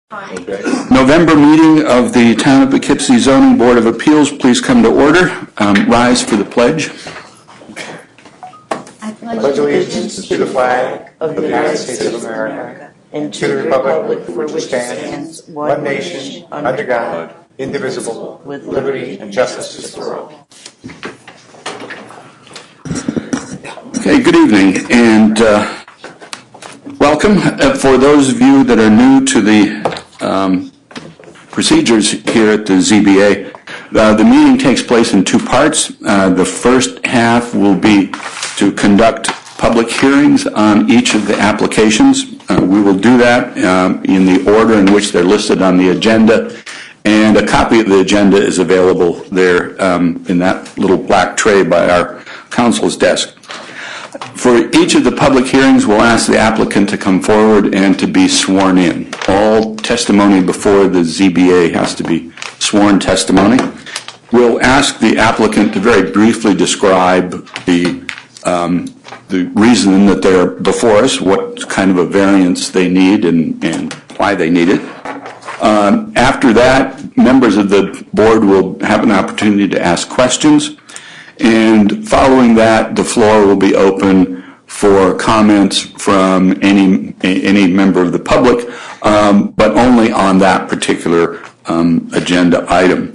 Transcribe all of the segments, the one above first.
Okay. November meeting of the Town of Poughkeepsie Zoning Board of Appeals, please come to order. Rise for the pledge. I pledge allegiance to the flag of the United States of America and to the republic for which it stands, one nation, under God, indivisible, with liberty and justice for all. Okay, good evening and welcome. For those of you that are new to the procedures here at the ZBA, the meeting takes place in two parts. The first half will be to conduct public hearings on each of the applications. We will do that in the order in which they're listed on the agenda, and a copy of the agenda is available there in that little black tray by our counsel's desk. For each of the public hearings, we'll ask the applicant to come forward and to be sworn in. All testimony before the ZBA has to be sworn testimony. We'll ask the applicant to very briefly describe the reason that they're before us, what kind of a variance they need and why they need it. After that, members of the board will have an opportunity to ask questions. And following that, the floor will be open for comments from any member of the public, but only on that particular agenda item.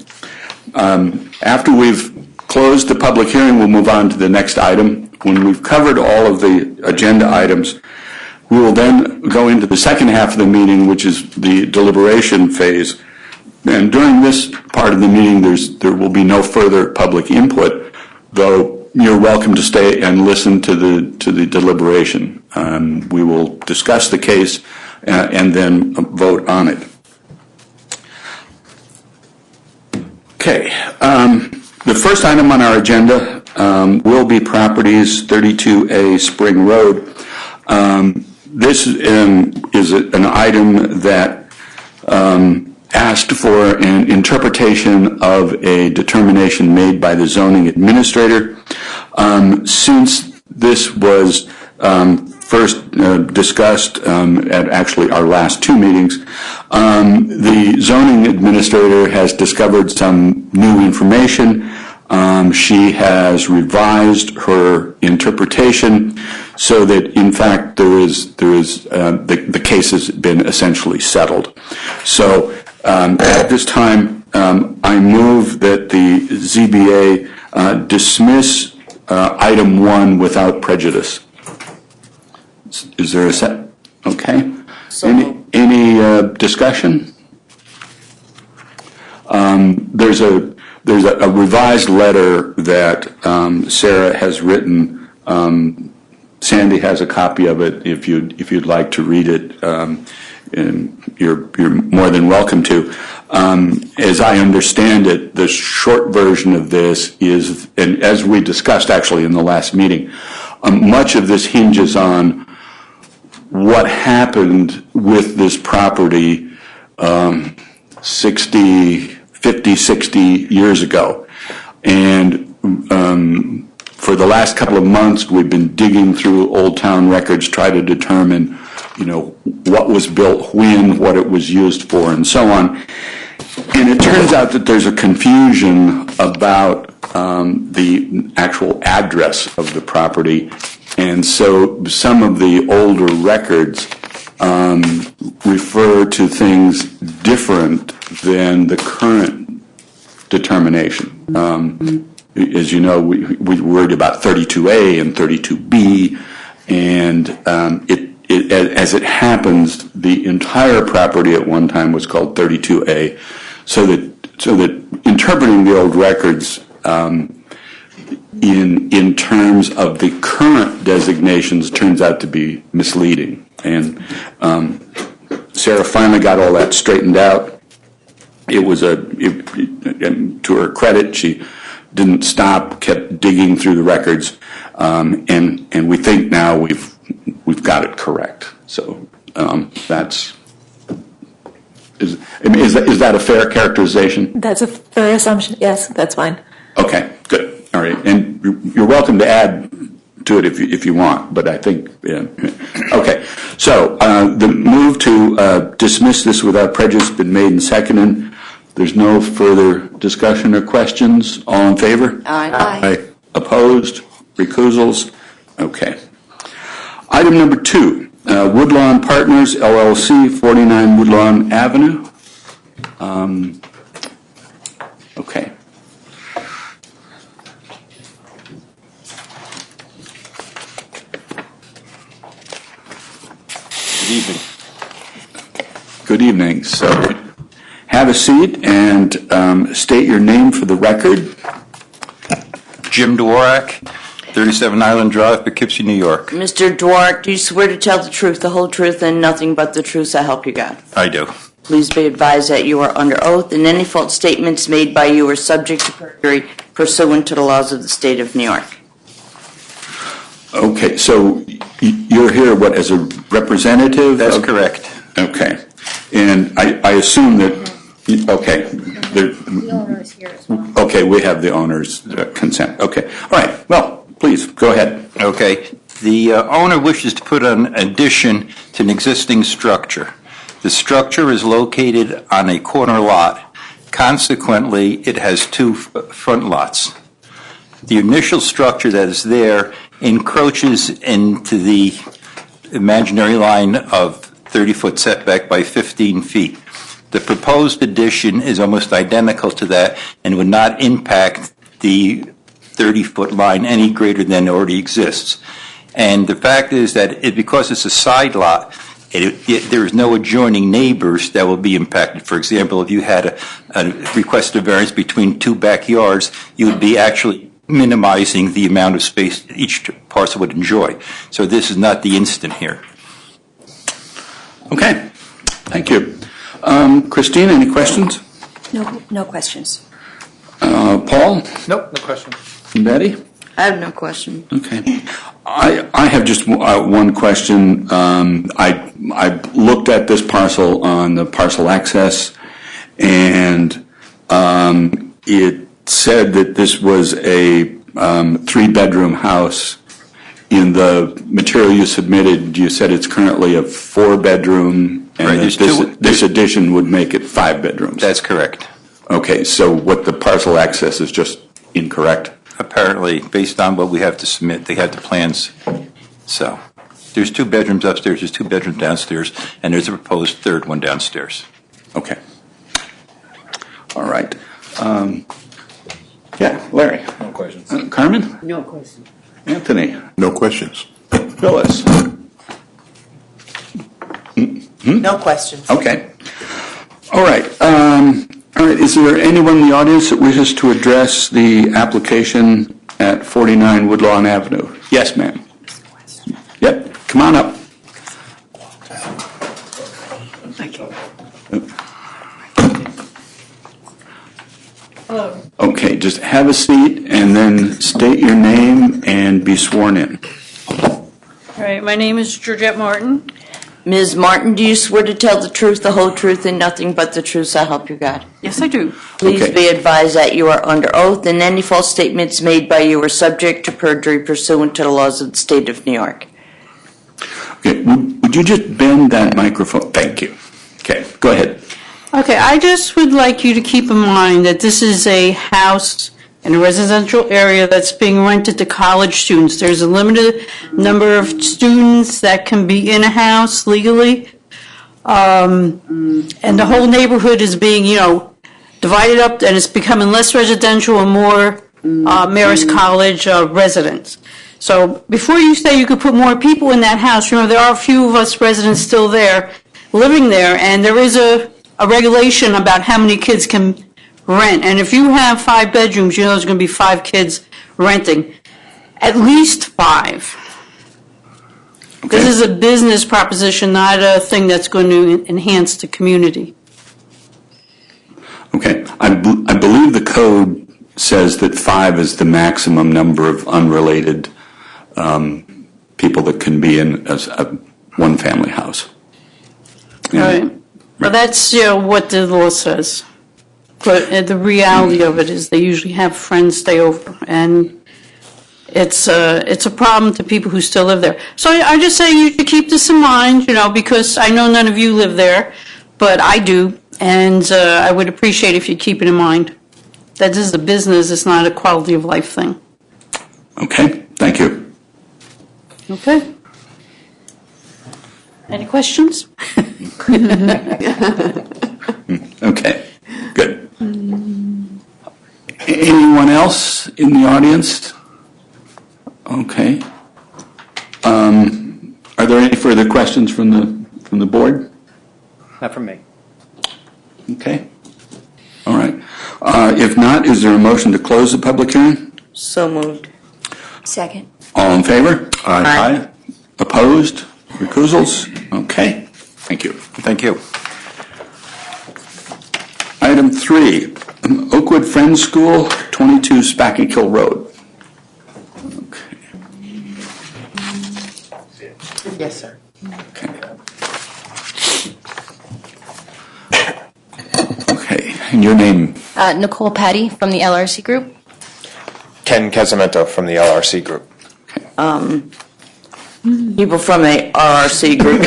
After we've closed the public hearing, we'll move on to the next item. When we've covered all of the agenda items, we will then go into the second half of the meeting, which is the deliberation phase. And during this part of the meeting, there will be no further public input, though you're welcome to stay and listen to the deliberation. We will discuss the case and then vote on it. Okay. The first item on our agenda will be properties 32A Spring Road. This is an item that asked for an interpretation of a determination made by the zoning administrator. Since this was first discussed at actually our last two meetings, the zoning administrator has discovered some new information. She has revised her interpretation so that, in fact, the case has been essentially settled. So at this time, I move that the ZBA dismiss item 1 without prejudice. Is there a set? Okay. So any discussion? There's a revised letter that Sarah has written. Sandy has a copy of it. If you'd like to read it, you're more than welcome to. As I understand it, the short version of this is, and as we discussed actually in the last meeting, much of this hinges on what happened with this property 50, 60 years ago. And for the last couple of months, we've been digging through Old Town records, try to determine, what was built when, what it was used for, and so on. And it turns out that there's a confusion about the actual address of the property. And so some of the older records refer to things different than the current determination. As you know, we worried about 32A and 32B, and as it happens, the entire property at one time was called 32A, so that interpreting the old records in terms of the current designations turns out to be misleading. And Sarah finally got all that straightened out. It was to her credit, she didn't stop, kept digging through the records, and we think now we've got it correct. So is that a fair characterization? That's a fair assumption. Yes, that's fine. Okay, good. All right, and you're welcome to add to it if you want, but I think Okay, so the move to dismiss this without prejudice has been made and seconded. There's no further discussion or questions. All in favor? Aye. Opposed? Recusals? Okay. Item number 2, Woodlawn Partners, LLC, 49 Woodlawn Avenue. Okay. Good evening. Good evening. So have a seat and state your name for the record. Jim Dworak, 37 Island Drive, Poughkeepsie, New York. Mr. Dworak, do you swear to tell the truth, the whole truth, and nothing but the truth, so help you God? I do. Please be advised that you are under oath, and any false statements made by you are subject to perjury pursuant to the laws of the state of New York. Okay, so you're here, what, as a representative? That's correct. Okay. And I assume that, okay. The owner is here as well. Okay, we have the owner's consent. Okay. All right. Well, please, go ahead. Okay. The owner wishes to put an addition to an existing structure. The structure is located on a corner lot. Consequently, it has 2 front lots. The initial structure that is there encroaches into the imaginary line of 30-foot setback by 15 feet. The proposed addition is almost identical to that and would not impact the 30-foot line any greater than already exists. And the fact is that because it's a side lot, there is no adjoining neighbors that will be impacted. For example, if you had a request of variance between 2 backyards, you would be actually minimizing the amount of space each parcel would enjoy. So this is not the instant here. Okay. Thank you. Christine, any questions? No questions. Paul? Nope, no question. Betty? I have no question. Okay. I have just one question. I looked at this parcel on the parcel access, and it said that this was a 3-bedroom house. In the material you submitted, you said it's currently a 4-bedroom, and Right, that this addition would make it 5 bedrooms. That's correct. Okay, so what the parcel access is just incorrect? Apparently, based on what we have to submit, they had the plans. So there's 2 bedrooms upstairs, there's 2 bedrooms downstairs, and there's a proposed 3rd one downstairs. Okay. All right. Yeah, Larry. No questions. Carmen? No question. Anthony? No questions. Phyllis? No questions. Okay. All right. All right. Is there anyone in the audience that wishes to address the application at 49 Woodlawn Avenue? Yes, ma'am. Yep. Come on up. Hello. Okay. Just have a seat and then state your name and be sworn in. All right, my name is Georgette Martin. Ms. Martin, do you swear to tell the truth, the whole truth, and nothing but the truth, so help you God? Yes, I do. Please Okay. be advised that you are under oath, and any false statements made by you are subject to perjury pursuant to the laws of the state of New York. Okay. Would you just bend that microphone? Thank you. Okay. Go ahead. Okay, I just would like you to keep in mind that this is a house in a residential area that's being rented to college students. There's a limited number of students that can be in a house legally. And the whole neighborhood is being, divided up, and it's becoming less residential and more Marist College residents. So before you say you could put more people in that house, there are a few of us residents still there, living there, and there is a regulation about how many kids can rent. And if you have 5 bedrooms, there's going to be 5 kids renting. At least 5. Okay. This is a business proposition, not a thing that's going to enhance the community. Okay. I believe the code says that 5 is the maximum number of unrelated people that can be in a one-family house. Right. Well, that's what the law says. But the reality of it is they usually have friends stay over. And it's a problem to people who still live there. So I just say you should keep this in mind, because I know none of you live there, but I do, and I would appreciate if you keep it in mind. That this is a business, it's not a quality of life thing. Okay, thank you. Okay? Any questions? Okay, good. Anyone else in the audience? Okay. Are there any further questions from the board? Not from me. Okay. All right. If not, is there a motion to close the public hearing? So moved. Second. All in favor? Aye. Opposed? Recusals? Okay. Thank you. Thank you. Item 3, Oakwood Friends School, 22 Spackenkill Road. Okay. Yes, sir. Okay. And your name? Nicole Patty from the LRC Group. Ken Casamento from the LRC Group. People from a RRC group.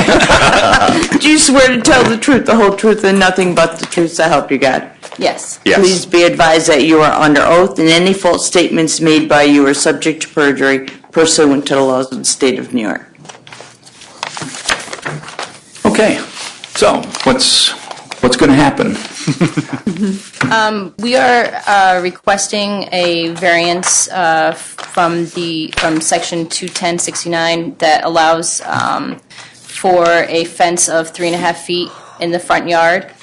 Do you swear to tell the truth, the whole truth, and nothing but the truth, so help you God? Yes. Yes. Please be advised that you are under oath, and any false statements made by you are subject to perjury pursuant to the laws of the state of New York. Okay. So, what's going to happen? We are requesting a variance from section 21069 that allows for a fence of 3.5 feet in the front yard.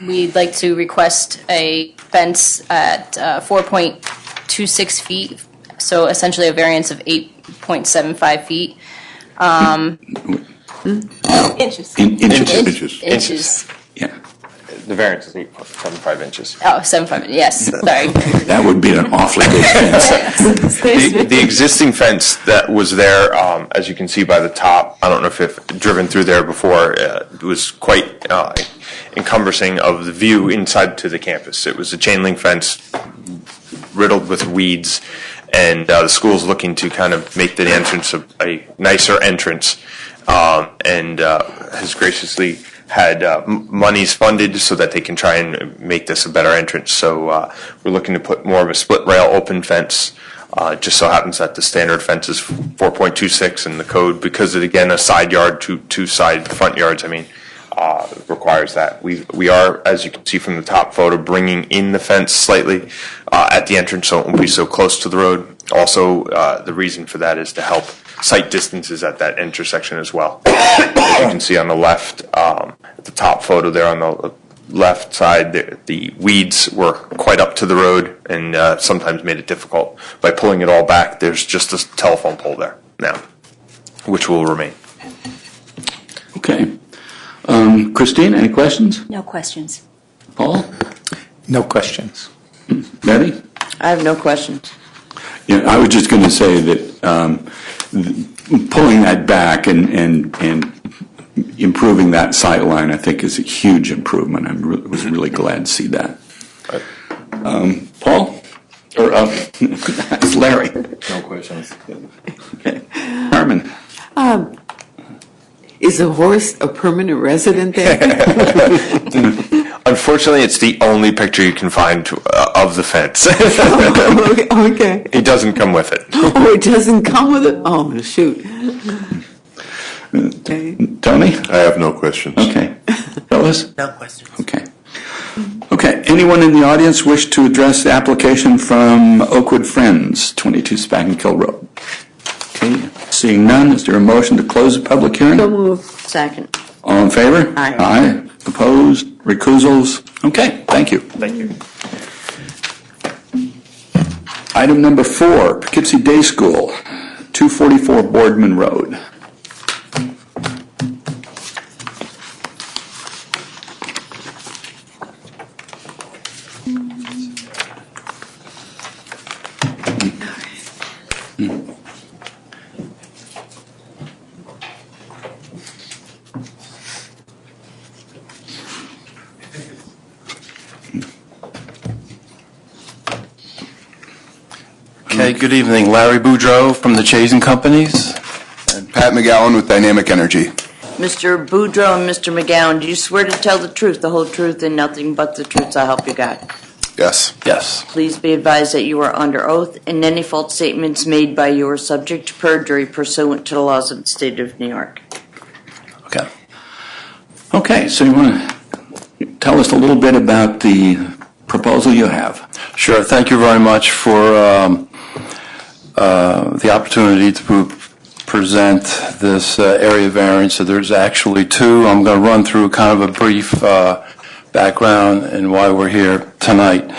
We'd like to request a fence at 4.26 feet, so essentially a variance of 8.75 feet. Inches. Inches. Inches. Yeah. The variance is 8.75 inches. Oh, 7.5, yes, sorry. That would be an awfully good fence. The existing fence that was there, as you can see by the top, I don't know if you've driven through there before, it was quite encompassing of the view inside to the campus. It was a chain link fence riddled with weeds, and the school's looking to kind of make the entrance a nicer entrance, and has graciously had monies funded so that they can try and make this a better entrance. So we're looking to put more of a split rail open fence. Just so happens that the standard fence is 4.26 in the code, because it, again, a side yard, two side front yards, requires that. We are, as you can see from the top photo, bringing in the fence slightly at the entrance so it won't be so close to the road. Also, the reason for that is to help sight distances at that intersection as well. As you can see on the left, at the top photo there on the left side, the weeds were quite up to the road and sometimes made it difficult. By pulling it all back, there's just a telephone pole there now, which will remain. Okay. Christine, any questions? No questions. Paul? No questions. Betty? I have no questions. Yeah, I was just going to say that pulling that back and improving that sight line, I think, is a huge improvement. I was really glad to see that. Paul? Or that's Larry. No questions. Okay. Carmen? Is a horse a permanent resident there? Unfortunately, it's the only picture you can find of the fence. Okay. It doesn't come with it. Oh, it doesn't come with it? Oh, shoot. Okay. Tony? I have no questions. Okay. Phyllis? No questions. Okay. Okay. Anyone in the audience wish to address the application from Oakwood Friends, 22 Spackenkill Road? Okay. Seeing none, is there a motion to close the public hearing? So move. Second. All in favor? Aye. Aye. Opposed? Recusals? Okay. Thank you. Thank you. Item number 4, Poughkeepsie Day School, 244 Boardman Road. Okay, good evening. Larry Boudreau from the Chazen Companies. And Pat McGowan with Dynamic Energy. Mr. Boudreau and Mr. McGowan, do you swear to tell the truth, the whole truth, and nothing but the truth, so help you God? Yes. Yes. Please be advised that you are under oath, and any false statements made by you are subject to perjury pursuant to the laws of the state of New York. Okay. Okay, so you want to tell us a little bit about the proposal you have? Sure. Thank you very much for the opportunity to present this area variance. So there's actually two. I'm going to run through kind of a brief background and why we're here tonight.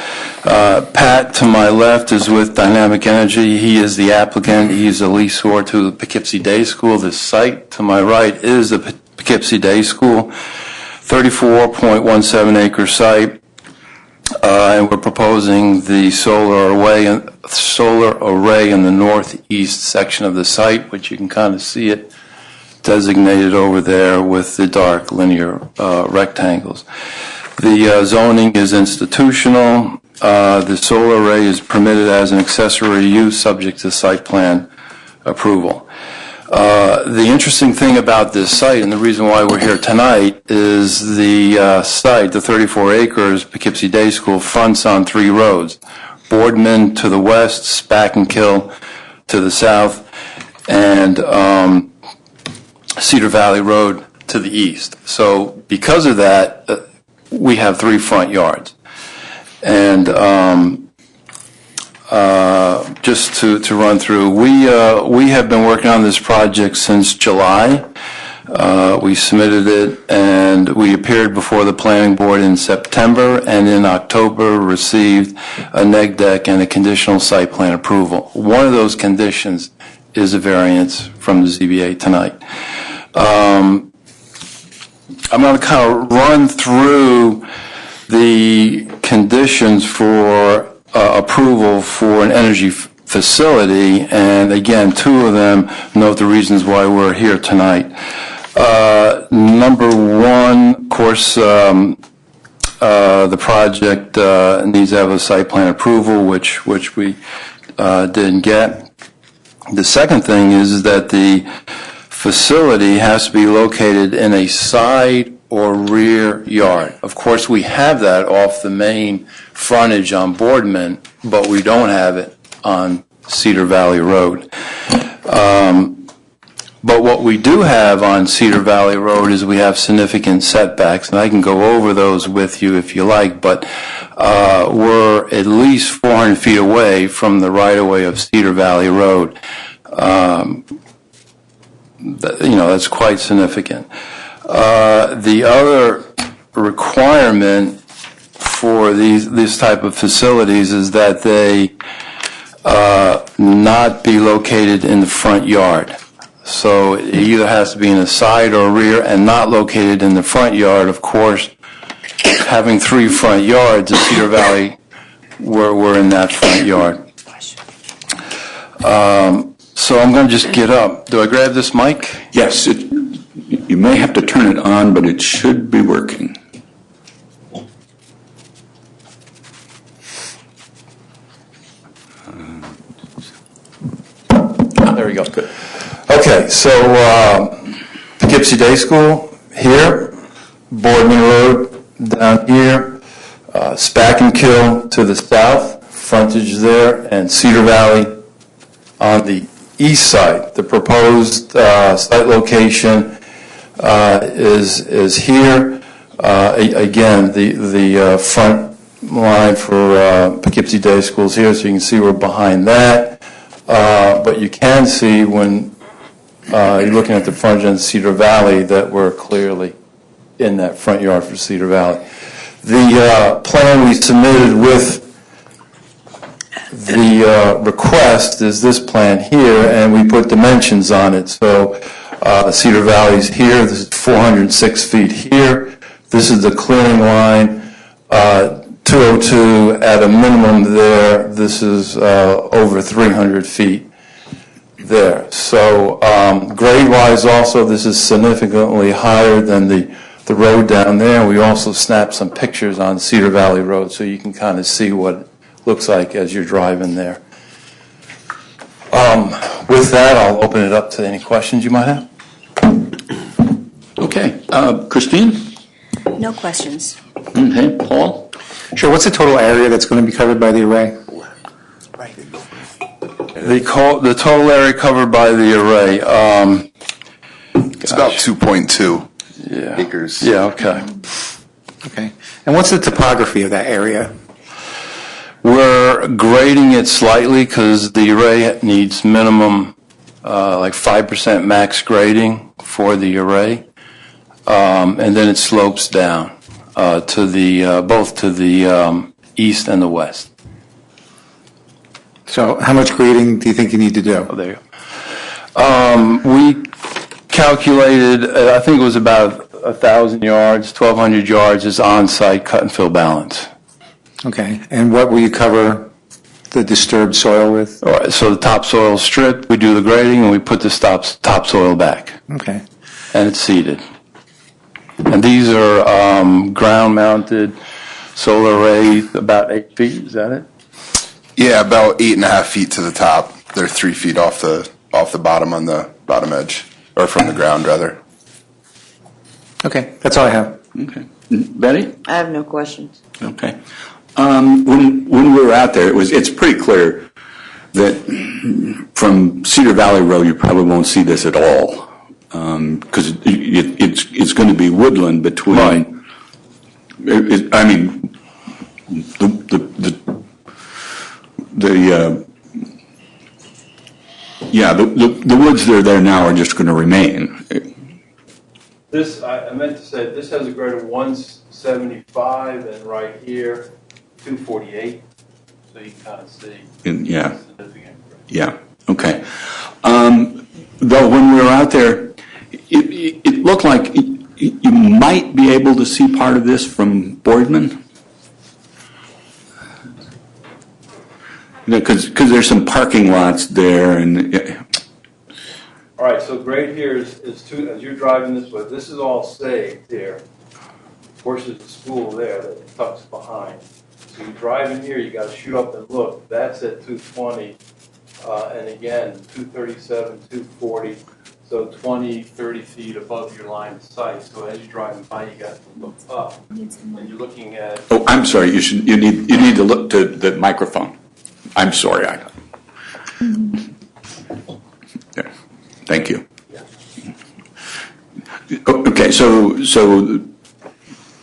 Pat, to my left, is with Dynamic Energy. He is the applicant. He's a leaseor to the Poughkeepsie Day School. This site to my right is the Poughkeepsie Day School, 34.17 acre site. And we're proposing the solar array in the northeast section of the site, which you can kind of see it designated over there with the dark linear rectangles. The zoning is institutional. The solar array is permitted as an accessory use subject to site plan approval. The interesting thing about this site, and the reason why we're here tonight, is the site, the 34 acres, Poughkeepsie Day School, fronts on three roads. Boardman to the west, Spackenkill to the south, and Cedar Valley Road to the east. So because of that, we have three front yards. And just to run through, we have been working on this project since July. We submitted it and we appeared before the planning board in September, and in October received a neg deck and a conditional site plan approval. One of those conditions is a variance from the ZBA tonight. I'm going to kind of run through the conditions for approval for an energy facility, and again, two of them note the reasons why we're here tonight. Number one, of course, the project needs to have a site plan approval, which we didn't get. The second thing is that the facility has to be located in a side or rear yard. Of course, we have that off the main frontage on Boardman, but we don't have it on Cedar Valley Road. But what we do have on Cedar Valley Road is we have significant setbacks, and I can go over those with you if you like, but we're at least 400 feet away from the right-of-way of Cedar Valley Road. That's quite significant. The other requirement for these type of facilities is that they not be located in the front yard. So it either has to be in the side or rear and not located in the front yard. Of course, having three front yards at Cedar Valley, we're in that front yard. So I'm going to just get up. Do I grab this mic? Yes, you may have to turn it on, but it should be working. There we go. Good. Okay, so Poughkeepsie Day School here, Boardman Road down here, Spackenkill to the south, frontage there, and Cedar Valley on the east side. The proposed site location is here. Again, the front line for Poughkeepsie Day School is here, so you can see we're behind that. But you can see when you're looking at the front end of Cedar Valley that we're clearly in that front yard for Cedar Valley. The plan we submitted with the request is this plan here, and we put dimensions on it. So Cedar Valley's here. This is 406 feet here. This is the clearing line. 202 at a minimum there. This is over 300 feet there. So grade-wise also, this is significantly higher than the road down there. We also snapped some pictures on Cedar Valley Road so you can kind of see what it looks like as you're driving there. With that, I'll open it up to any questions you might have. Okay, Christine? No questions. Okay, Paul? Sure, what's the total area that's going to be covered by the array? The total area covered by the array, It's about 2.2 acres. yeah, okay. Okay. And what's the topography of that area? We're grading it slightly because the array needs minimum, like 5% max grading for the array. And then it slopes down to the, both to the east and the west. So how much grading do you think you need to do? Oh, there you go. We calculated, I think it was about 1,000 yards, 1,200 yards is on-site cut and fill balance. Okay. And what will you cover the disturbed soil with? All right, so the topsoil stripped, we do the grading, and we put the topsoil back, Okay. and it's seeded. And these are ground-mounted solar arrays, about 8 feet, is that it? Yeah, about 8.5 feet to the top. They're 3 feet off the bottom on the bottom edge, or from the ground rather. Okay. That's all I have. Okay. Betty? I have no questions. Okay. When we were out there, it's pretty clear that from Cedar Valley Road, you probably won't see this at all. Because it's going to be woodland between. Right. I mean, the woods that are there now are just going to remain. This, I meant to say, this has a grade of 175, and right here, 248. So you can kind of see. Yeah. Significant grade. Yeah. Okay. Though when we were out there, it looked like you might be able to see part of this from Boardman. Because there's some parking lots there, and All right, so grade here is two, as you're driving this way, this is all saved here. Of course, there's a school there that tucks behind. So you drive in here, you got to shoot up and look. That's at 220, and again, 237, 240. So 20, 30 feet above your line of sight. So as you're driving by, you got to look up, and you're looking at. oh, I'm sorry. You need to look to the microphone. I'm sorry. There. Thank you. Okay, so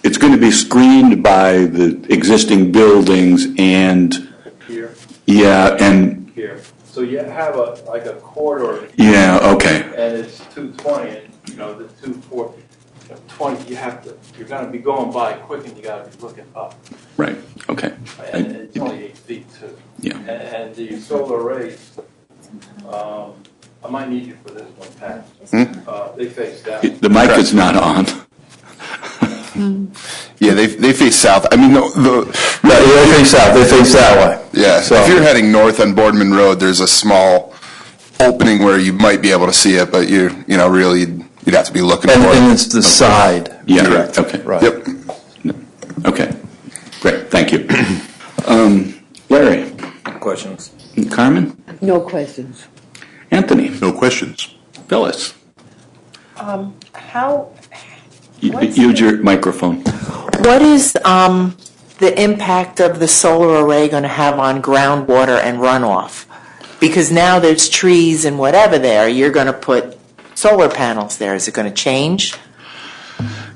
it's going to be screened by the existing buildings and Here. yeah, and Here. So you have like a corridor. yeah, okay, And it's 220, and the 240, 20. You're going to be going by quick, and you got to be looking up. right, okay. And it's only 8 feet too. Yeah. And the solar arrays, I might need you for this one, Pat. They face down. The mic is not on. Yeah, they face south. I mean, They face out. They face that way. yeah. So- If you're heading north on Boardman Road, there's a small opening where you might be able to see it, but really you'd have to be looking for And it. it's the side. Yeah, Correct. okay. Right. Yep. Okay, great, thank you. Larry? Questions? Carmen? No questions. Anthony? No questions. Phyllis? How, Use your microphone. what is the impact of the solar array going to have on groundwater and runoff? Because now there's trees and whatever there, you're going to put solar panels there. Is it going to change?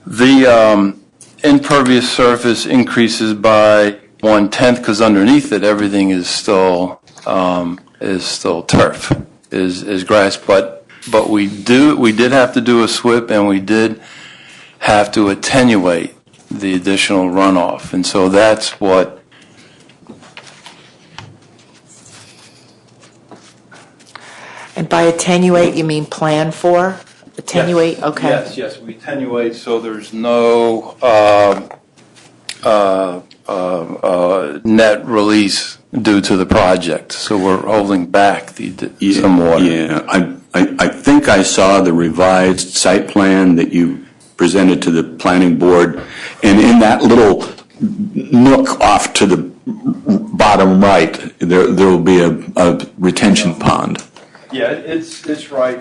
The impervious surface increases by 1/10 because underneath it, everything is still turf, is grass. But we did have to do a SWIP, and we did have to attenuate the additional runoff, and so that's what. And by attenuate, you mean plan for? Attenuate, okay. Yes, we attenuate so there's no net release due to the project. So we're holding back some water. Yeah, I think I saw the revised site plan that you presented to the planning board, and in that little nook off to the bottom right, there will be a retention pond. Yeah, it's right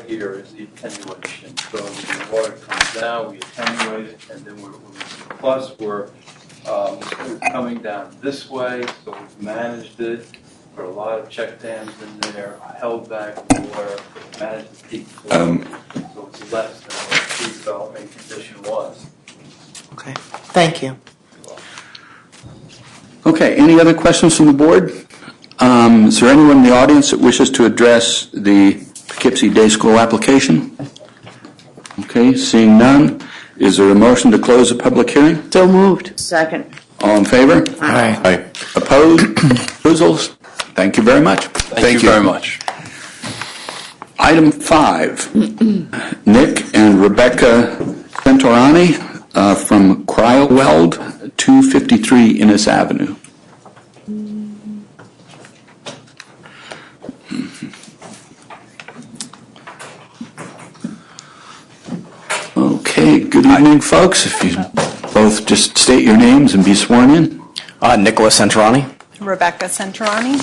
here is the attenuation. So the water comes down, we attenuate it, and then plus we're coming down this way, so we've managed it. Put a lot of check dams in there, held back the water, managed the peak flow, so it's less than what the pre-development condition was. Okay, thank you. Okay, any other questions from the board? Is there anyone in the audience that wishes to address the Poughkeepsie Day School application? Okay, seeing none, is there a motion to close the public hearing? So moved. Second. All in favor? Aye. Opposed? Refusals? Thank you very much. Thank you very much. Item 5, Nick and Rebecca Santorani from Cryoweld, 253 Innes Avenue. Okay, good evening, folks. If you both just state your names and be sworn in. Nicholas Santorani. Rebecca Santorani.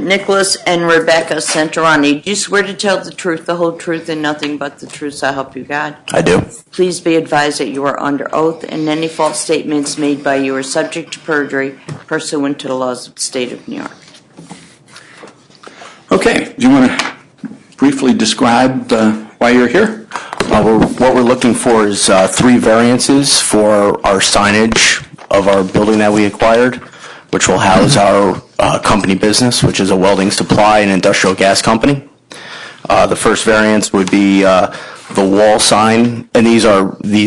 Nicholas and Rebecca Santorani, do you swear to tell the truth, the whole truth, and nothing but the truth, so help you God? I do. Please be advised that you are under oath, and any false statements made by you are subject to perjury pursuant to the laws of the state of New York. Okay, do you want to briefly describe why you're here? What we're looking for is 3 variances for our signage of our building that we acquired, which will house our company business, which is a welding supply and industrial gas company. The first variance would be the wall sign, and these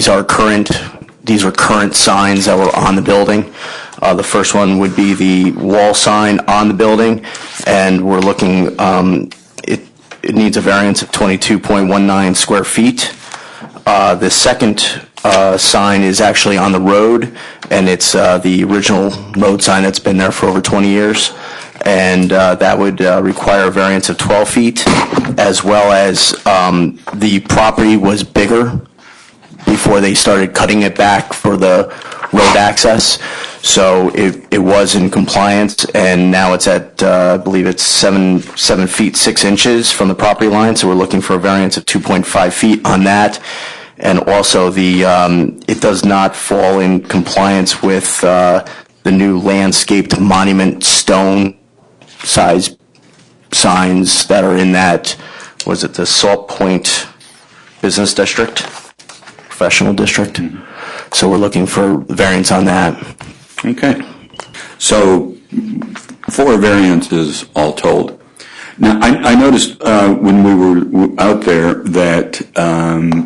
are current signs that were on the building. The first one would be the wall sign on the building, and we're looking. It needs a variance of 22.19 square feet. The second sign is actually on the road, and it's the original road sign that's been there for over 20 years. And that would require a variance of 12 feet, as well as the property was bigger before they started cutting it back for the road access. So it was in compliance, and now it's at, I believe it's 7 feet 6 inches from the property line. So we're looking for a variance of 2.5 feet on that. And also it does not fall in compliance with the new landscaped monument stone size signs that are in that, was it the Salt Point Business District, Professional District? So we're looking for variance on that. Okay. So 4 variances all told. Now, I noticed when we were out there that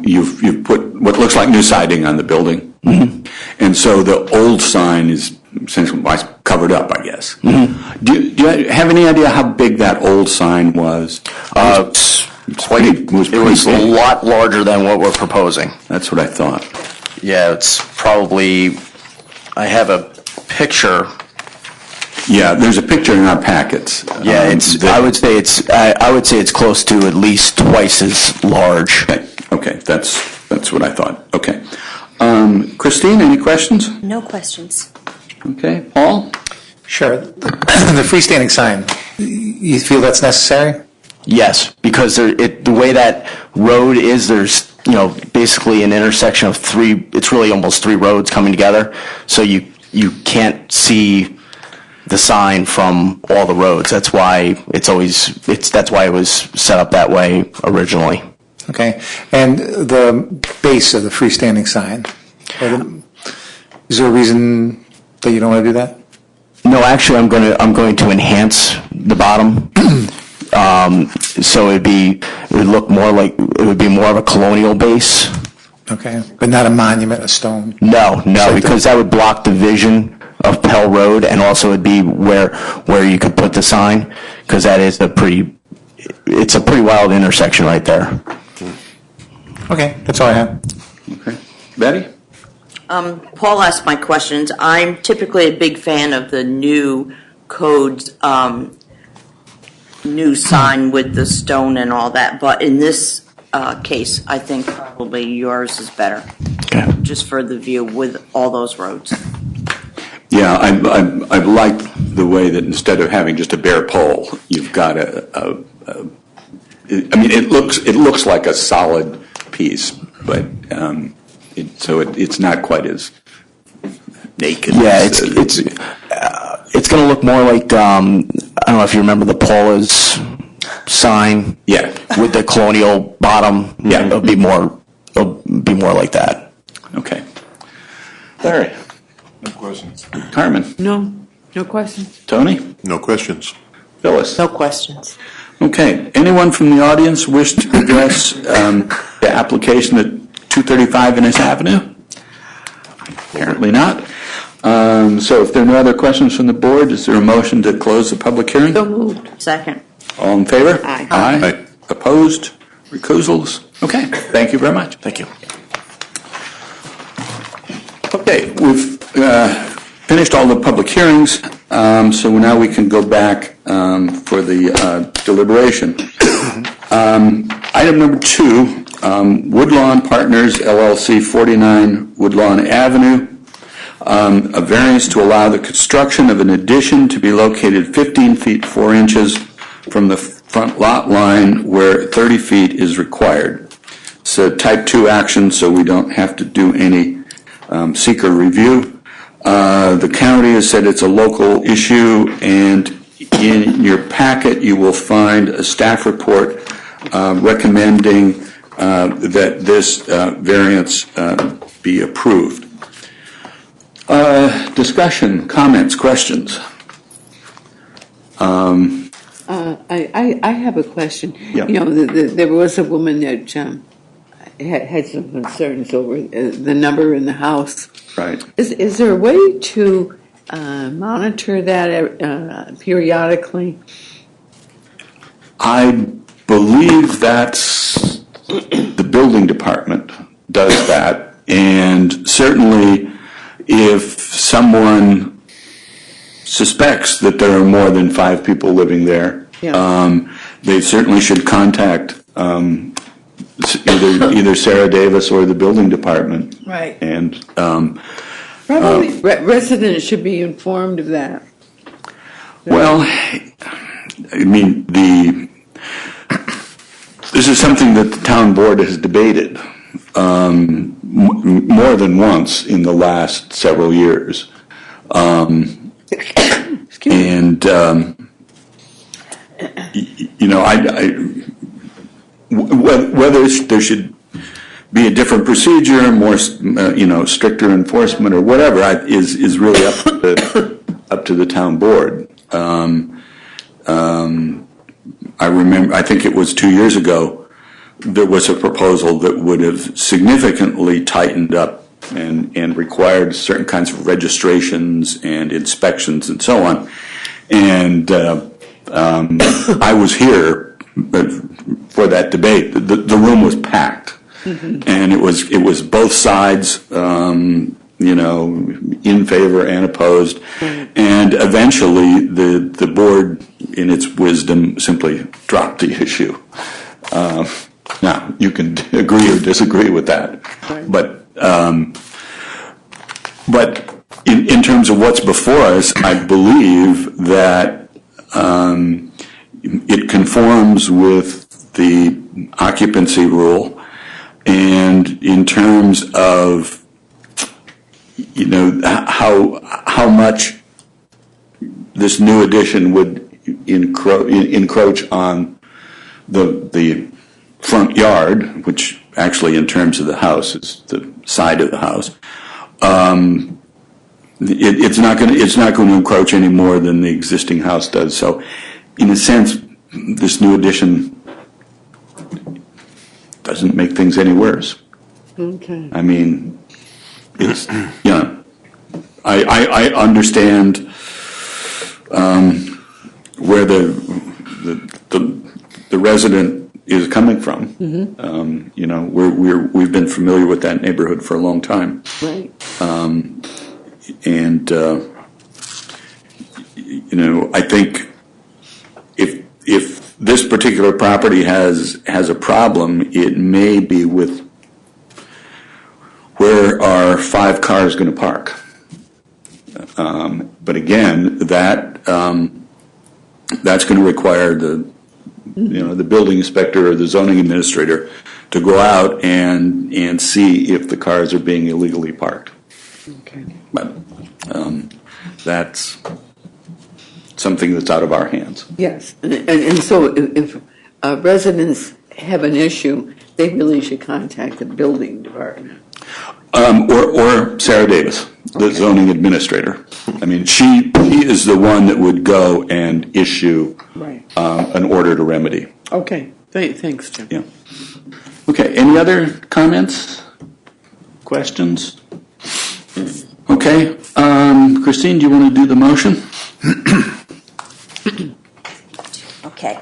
you've put what looks like new siding on the building. Mm-hmm. And so the old sign is essentially covered up, I guess. Mm-hmm. Do you have any idea how big that old sign was? It was a lot larger than what we're proposing. That's what I thought. Yeah, it's probably, I have a picture. Yeah, there's a picture in our packets. Yeah, I would say it's close to at least twice as large. Okay, that's what I thought. Okay. Christine, any questions? No questions. Okay, Paul? Sure. The freestanding sign, you feel that's necessary? Yes, because the way that road is, there's basically an intersection of 3. It's really almost 3 roads coming together, so you can't see the sign from all the roads. That's why that's why it was set up that way originally. Okay, and the base of the freestanding sign, is there a reason that you don't want to do that? No, actually, I'm going to enhance the bottom. So it would look more like, it would be more of a colonial base. Okay, but not a monument, a stone? No, because that would block the vision of Pell Road, and also it'd be where you could put the sign, because that is it's a pretty wild intersection right there. Okay, that's all I have. Okay. Betty? Paul asked my questions. I'm typically a big fan of the new codes, new sign with the stone and all that, but in this case, I think probably yours is better. Okay. Just for the view with all those roads. Yeah, I like the way that instead of having just a bare pole, you've got it looks like a solid piece, but it's not quite as naked. Yeah, it's going to look more like I don't know if you remember the Paula's sign. Yeah, with the colonial bottom. Yeah, it'll be more like that. Okay. Larry. No questions. Carmen. No questions. Tony. No questions. Phyllis. No questions. Okay. Anyone from the audience wish to address the application at 235 Innes Avenue? Apparently not. So if there are no other questions from the board, is there a motion to close the public hearing? So moved. Second. All in favor? Aye. Aye. Opposed? Recusals? Okay. Thank you very much. Thank you. Okay. We've finished all the public hearings, so now we can go back for the deliberation. Item number 2, Woodlawn Partners, LLC, 49 Woodlawn Avenue. A variance to allow the construction of an addition to be located 15 feet 4 inches from the front lot line where 30 feet is required. It's a type 2 action, so we don't have to do any seeker review. The county has said it's a local issue, and in your packet you will find a staff report recommending that this variance be approved. Discussion, comments, questions? I have a question. Yep. You know, there was a woman that had some concerns over the number in the house. Right. Is there a way to monitor that periodically? I believe that's the building department does that, and certainly if someone suspects that there are more than 5 people living there, they certainly should contact either Sarah Davis or the building department. Right. And probably residents should be informed of that. Well, I mean, this is something that the town board has debated more than once in the last several years. And, you know, whether there should be a different procedure, more, stricter enforcement or whatever is really up to the town board. I think it was 2 years ago, there was a proposal that would have significantly tightened up and required certain kinds of registrations and inspections and so on. And I was here for that debate. The room was packed, and it was both sides, in favor and opposed. And eventually, the board, in its wisdom, simply dropped the issue. Now, you can agree or disagree with that, but in terms of what's before us, I believe that it conforms with the occupancy rule, and in terms of how much this new addition would encroach on the front yard, which actually in terms of the house is the side of the house. It's not going to encroach any more than the existing house does. So, in a sense, this new addition doesn't make things any worse. Okay. I mean, it's I understand where the resident is coming from. We've been familiar with that neighborhood for a long time. Right. I think if this particular property has a problem, it may be with where are 5 cars going to park. But again, that's going to require the building inspector or the zoning administrator to go out and see if the cars are being illegally parked. Okay. But that's something that's out of our hands. Yes, and so if residents have an issue, they really should contact the building department. Or Sarah Davis, the zoning administrator. I mean, she is the one that would go and issue an order to remedy. Okay, thanks, Jim. Yeah. Okay, any other comments? Questions? Okay, Christine, do you want to do the motion? Okay.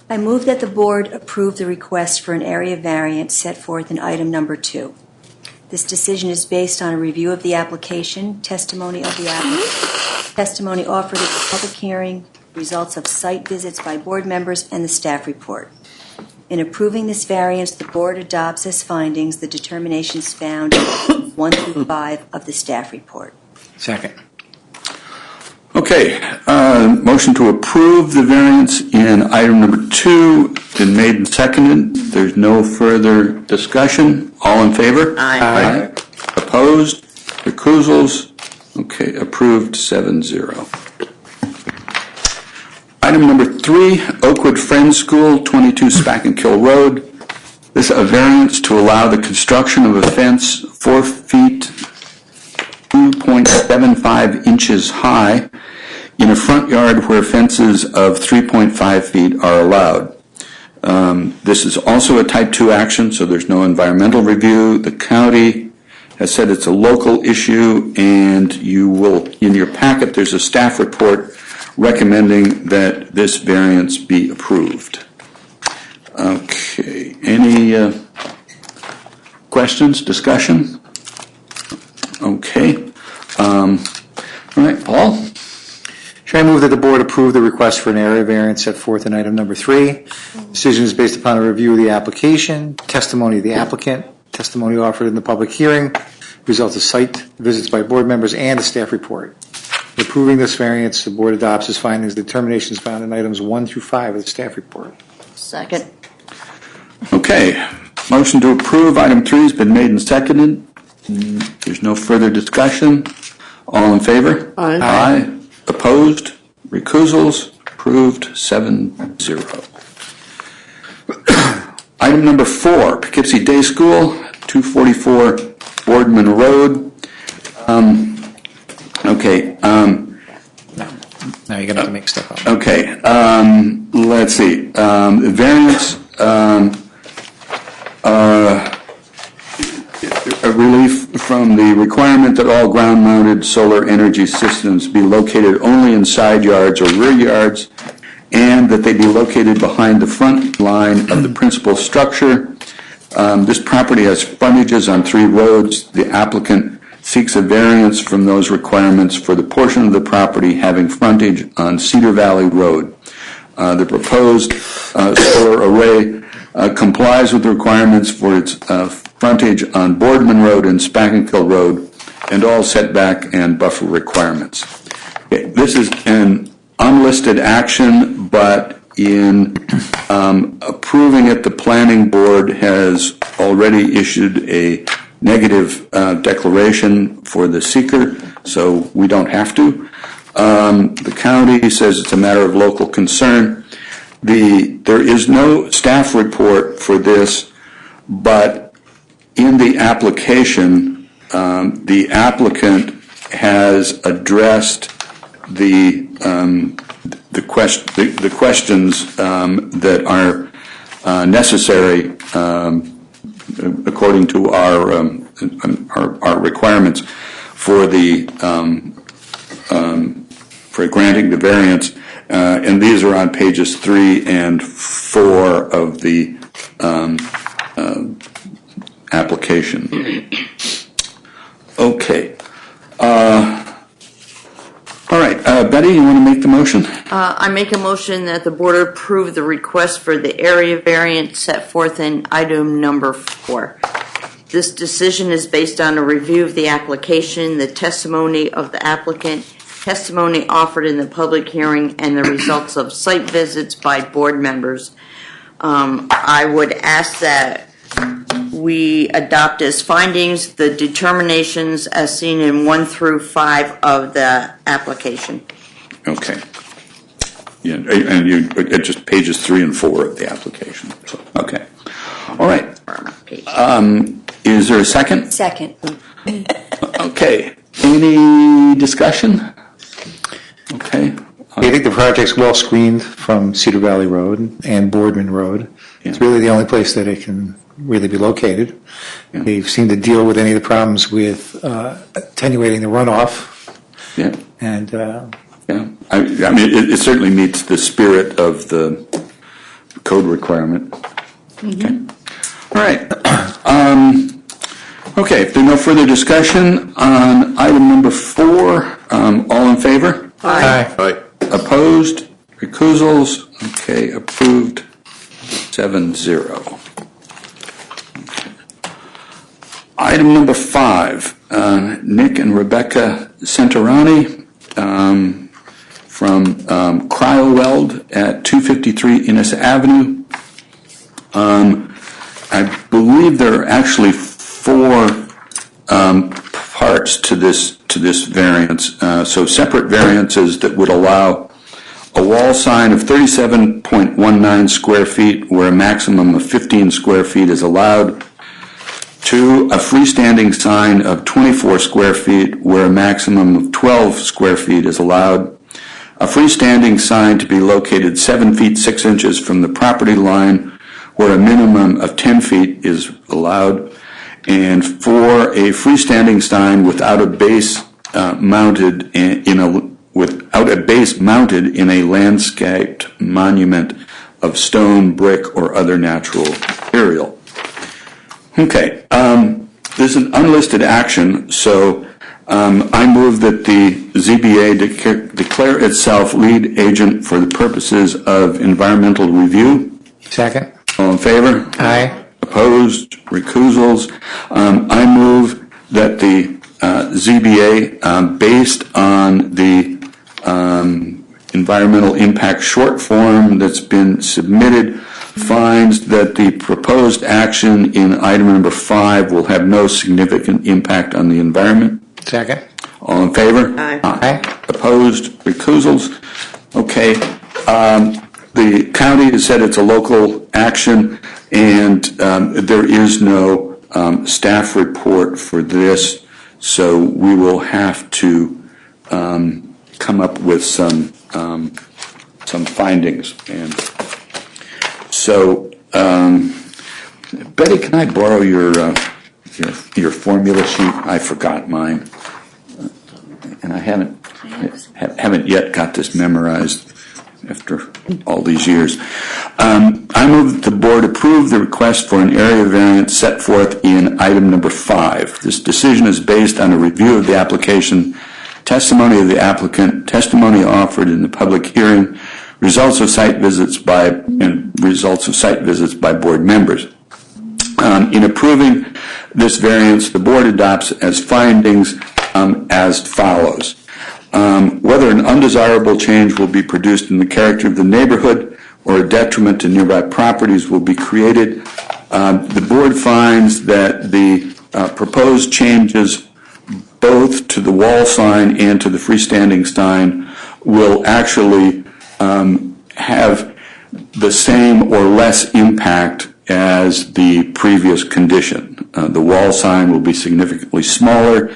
I move that the board approve the request for an area variance set forth in item number 2. This decision is based on a review of the application, testimony of the applicant, testimony offered at the public hearing, results of site visits by board members, and the staff report. In approving this variance, the board adopts as findings the determinations found in 1 through 5 of the staff report. Second. Okay, motion to approve the variance in item number 2 been made and seconded. There's no further discussion. All in favor? Aye. Opposed? Recusals? Okay, approved 7-0. Item number 3, Oakwood Friends School, 22 Spackenkill Road. This is a variance to allow the construction of a fence 4 feet 2.75 inches high in a front yard where fences of 3.5 feet are allowed. This is also a type 2 action, so there's no environmental review. The county has said it's a local issue, and you will, in your packet, there's a staff report recommending that this variance be approved. Okay, any questions, discussion? Okay. All right, Paul? Should I move that the board approve the request for an area variance set forth in item number 3? Decision is based upon a review of the application, testimony of the applicant, testimony offered in the public hearing, results of site visits by board members, and the staff report. Approving this variance, the board adopts as findings the determinations found in items 1 through 5 of the staff report. Second. Okay, motion to approve item 3 has been made and seconded. There's no further discussion. All in favor? Aye. Aye. Opposed? Recusals? Approved 7-0. Item number 4, Poughkeepsie Day School, 244 Boardman Road. Okay. Now you're going to have to make stuff up. Okay. Let's see. Variance. A relief from the requirement that all ground-mounted solar energy systems be located only in side yards or rear yards, and that they be located behind the front line of the principal structure. This property has frontages on 3 roads. The applicant seeks a variance from those requirements for the portion of the property having frontage on Cedar Valley Road. The proposed solar array complies with the requirements for its frontage on Boardman Road and Spackenkill Road and all setback and buffer requirements. Okay, this is an unlisted action, but in approving it, the planning board has already issued a negative declaration for the seeker, so we don't have to. The county says it's a matter of local concern. There is no staff report for this, but in the application, the applicant has addressed the questions that are necessary according to our requirements for the for granting the variance, and these are on pages 3 and 4 of the application. Okay. All right, Betty, you want to make the motion? I make a motion that the board approve the request for the area variance set forth in item number 4. This decision is based on a review of the application, the testimony of the applicant, testimony offered in the public hearing, and the results of site visits by board members. I would ask that we adopt as findings the determinations as seen in 1 through 5 of the application. Okay. Yeah, and it just pages 3 and 4 of the application. So, okay. All right. Is there a second? Second. Okay. Any discussion? Okay. I think the project's well screened from Cedar Valley Road and Boardman Road. It's really the only place that it can really be located. They've seemed to deal with any of the problems with attenuating the runoff. Yeah. And yeah, I mean, it certainly meets the spirit of the code requirement. Okay. All right. Okay, if there's no further discussion on item number 4, all in favor? Aye. Aye. Opposed? Recusals? Okay, approved 7-0. Item number 5, Nick and Rebecca Centorani from Cryoweld at 253 Innes Avenue. I believe there are actually 4 parts to this variance. So separate variances that would allow a wall sign of 37.19 square feet where a maximum of 15 square feet is allowed, to a freestanding sign of 24 square feet where a maximum of 12 square feet is allowed, a freestanding sign to be located 7 feet 6 inches from the property line where a minimum of 10 feet is allowed, and for a freestanding sign without a base mounted in a landscaped monument of stone, brick, or other natural material. Okay, this is an unlisted action, so I move that the ZBA declare itself lead agent for the purposes of environmental review. Second. All in favor? Aye. Opposed? Recusals? I move that the ZBA, based on the environmental impact short form that's been submitted, finds that the proposed action in item number 5 will have no significant impact on the environment. Second. All in favor? Aye. Aye. Opposed? Recusals? Okay. The county has said it's a local action, and there is no staff report for this, so we will have to come up with some findings. And so, Betty, can I borrow your formula sheet? I forgot mine, and I haven't yet got this memorized after all these years. I move that the board approve the request for an area variance set forth in item number 5. This decision is based on a review of the application, testimony of the applicant, testimony offered in the public hearing, results of site visits by board members. In approving this variance, the board adopts as findings as follows. Whether an undesirable change will be produced in the character of the neighborhood or a detriment to nearby properties will be created. The board finds that the proposed changes both to the wall sign and to the freestanding sign will actually have the same or less impact as the previous condition. The wall sign will be significantly smaller,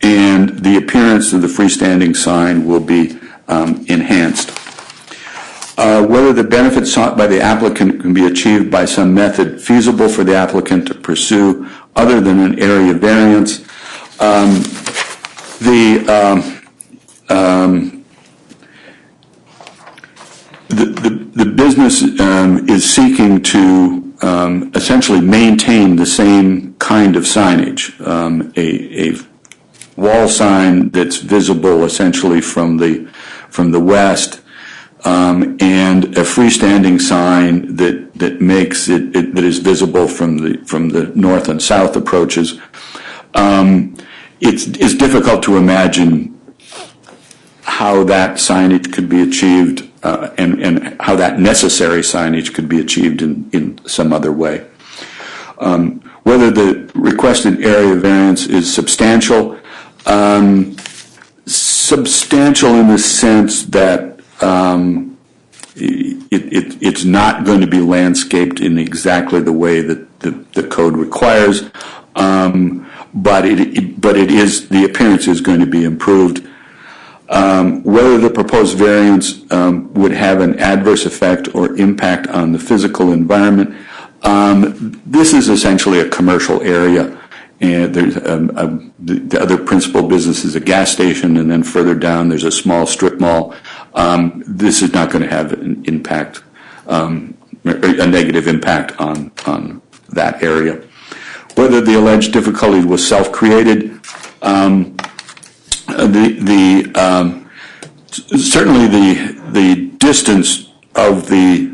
and the appearance of the freestanding sign will be enhanced. Whether the benefits sought by the applicant can be achieved by some method feasible for the applicant to pursue other than an area variance. The business is seeking to essentially maintain the same kind of signage, a wall sign that's visible essentially from the west, and a freestanding sign that makes it that is visible from the north and south approaches. It's difficult to imagine how that signage could be achieved and how that necessary signage could be achieved in some other way. Whether the requested area variance is substantial, substantial in the sense that it's not going to be landscaped in exactly the way that the code requires, but it is, the appearance is going to be improved. Whether the proposed variance would have an adverse effect or impact on the physical environment, this is essentially a commercial area, and there's the other principal business is a gas station, and then further down there's a small strip mall. This is not going to have an impact, a negative impact on that area. Whether the alleged difficulty was self-created, certainly the distance of the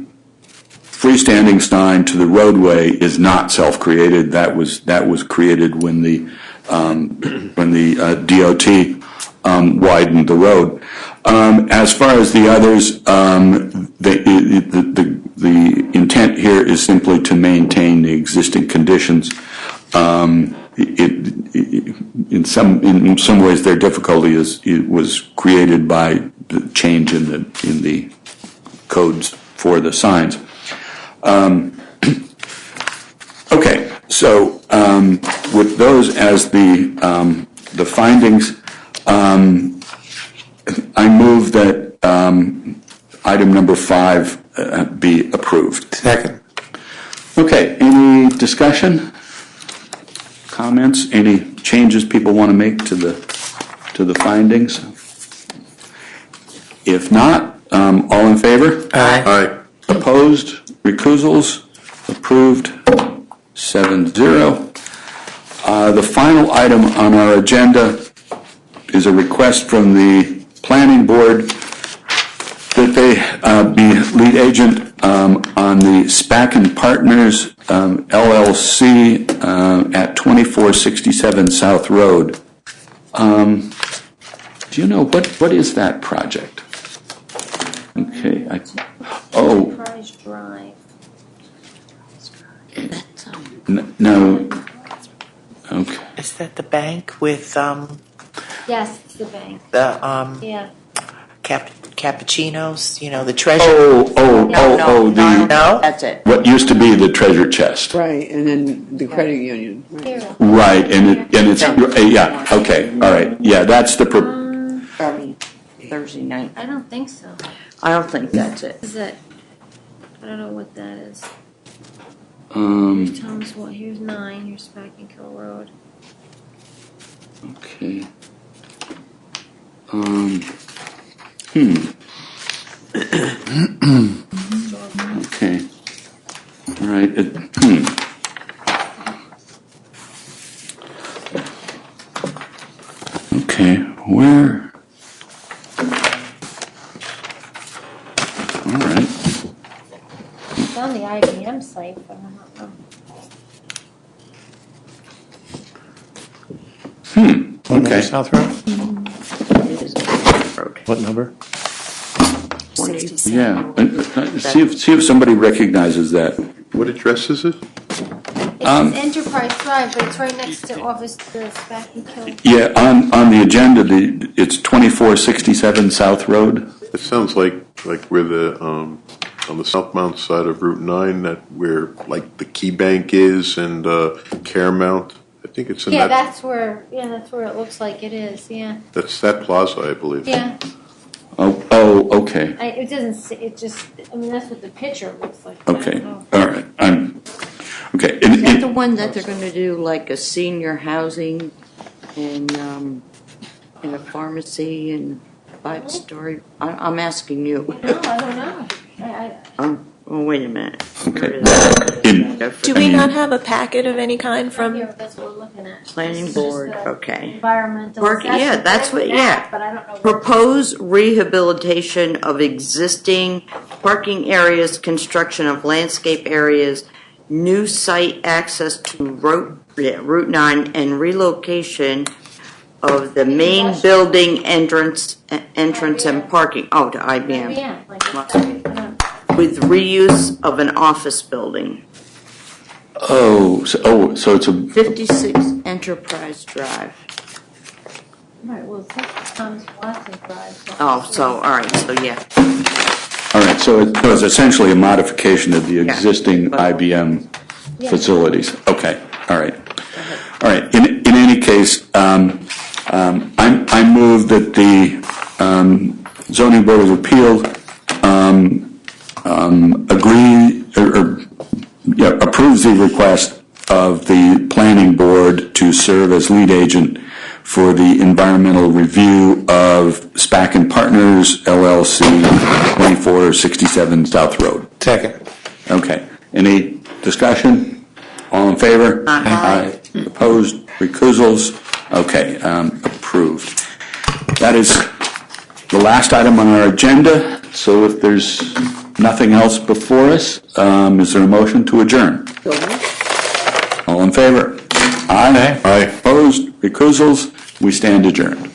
freestanding sign to the roadway is not self-created. That was created when the DOT widened the road. As far as the others, the intent here is simply to maintain the existing conditions. In some ways, their difficulty was created by the change in the codes for the signs. Okay, so with those as the findings, I move that item number 5 be approved. Second. Okay, any discussion? Comments? Any changes people want to make to the findings? If not, all in favor? Aye. Opposed? Recusals? Approved? 7-0. The final item on our agenda is a request from the planning board that they be lead agent on the Spack and Partners LLC at 2467 South Road. Do you know what is that project? Okay. Enterprise Drive. No. Okay. Is that the bank with Yes, it's the bank. the Yeah. cappuccinos? You know, the treasure. No, No? That's it. what used to be the treasure chest. Right, and then the credit union. Right. Here. Right, and it's yeah. Okay, all right. Yeah, that's the. Thursday night. I don't think so. I don't think that's it. Is it? I don't know what that is. Here's Tom's what? Here's 9. Here's Spack and Kill Road. Okay. Okay. All right. Okay. Where? All right. It's on the IBM site, but I don't know. Okay. South Road? It is road. What number? 67. Yeah. See if somebody recognizes that. What address is it? It's Enterprise Drive, but it's right next to Office the Spack and Kill. Yeah. On the agenda, it's 2467 South Road. It sounds like where the on the southbound side of Route 9, that where like the Key Bank is and Caramount. I think it's in Yeah, that. that's where it looks like it is. Yeah. That's that plaza, I believe. Yeah. Oh, okay. It doesn't say, it just, I mean, that's what the picture looks like. I Okay. don't know. All right. Okay. Is that the one that they're going to do like a senior housing and a pharmacy and 5-story? I'm asking you. No, I don't know. Oh, wait a minute. Okay. Do we not have a packet of any kind from? That's what we're looking at. Planning board, okay. Environmental. Yeah, that's what, yeah. But I don't know. Propose rehabilitation of existing parking areas, construction of landscape areas, new site access to Route 9, and relocation of the main building entrance and parking, to IBM. With reuse of an office building. So it's a, 56 Enterprise Drive. Right, well, it's Thomas Watson Drive. Oh, so, all right, so yeah. all right, so it's essentially a modification of the existing IBM facilities. Okay, all right. All right, in any case, I move that the Zoning Board of Appeal approves the request of the Planning Board to serve as lead agent for the environmental review of SPAC and Partners LLC 2467 South Road. Second. Okay. Any discussion? All in favor? Aye. Opposed? Recusals? Okay. Approved. That is the last item on our agenda. So if there's nothing else before us, is there a motion to adjourn? All in favor? Aye. Opposed? Recusals? We stand adjourned.